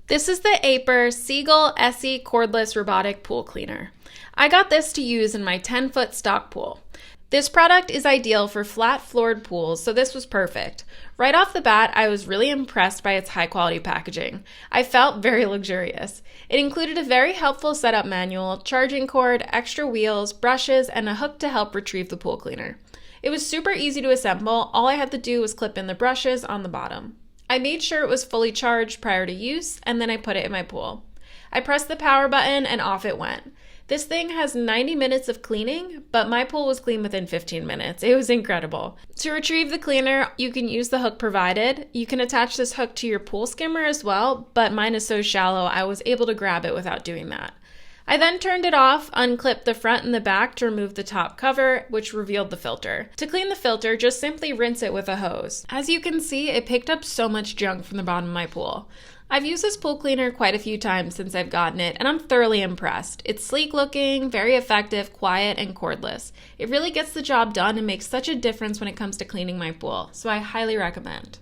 This is the Aiper Seagull SE cordless robotic pool cleaner. I got this to use in my 10-foot stock pool. This product is ideal for flat-floored pools, so this was perfect. Right off the bat, I was really impressed by its high-quality packaging. I felt very luxurious. It included a very helpful setup manual, charging cord, extra wheels, brushes, and a hook to help retrieve the pool cleaner. It was super easy to assemble. All I had to do was clip in the brushes on the bottom. I made sure it was fully charged prior to use, and then I put it in my pool. I pressed the power button and off it went. This thing has 90 minutes of cleaning, but my pool was clean within 15 minutes. It was incredible. To retrieve the cleaner, you can use the hook provided. You can attach this hook to your pool skimmer as well, but mine is so shallow I was able to grab it without doing that. I then turned it off, unclipped the front and the back to remove the top cover, which revealed the filter. To clean the filter, just simply rinse it with a hose. As you can see, it picked up so much junk from the bottom of my pool. I've used this pool cleaner quite a few times since I've gotten it, and I'm thoroughly impressed. It's sleek looking, very effective, quiet, and cordless. It really gets the job done and makes such a difference when it comes to cleaning my pool, so I highly recommend.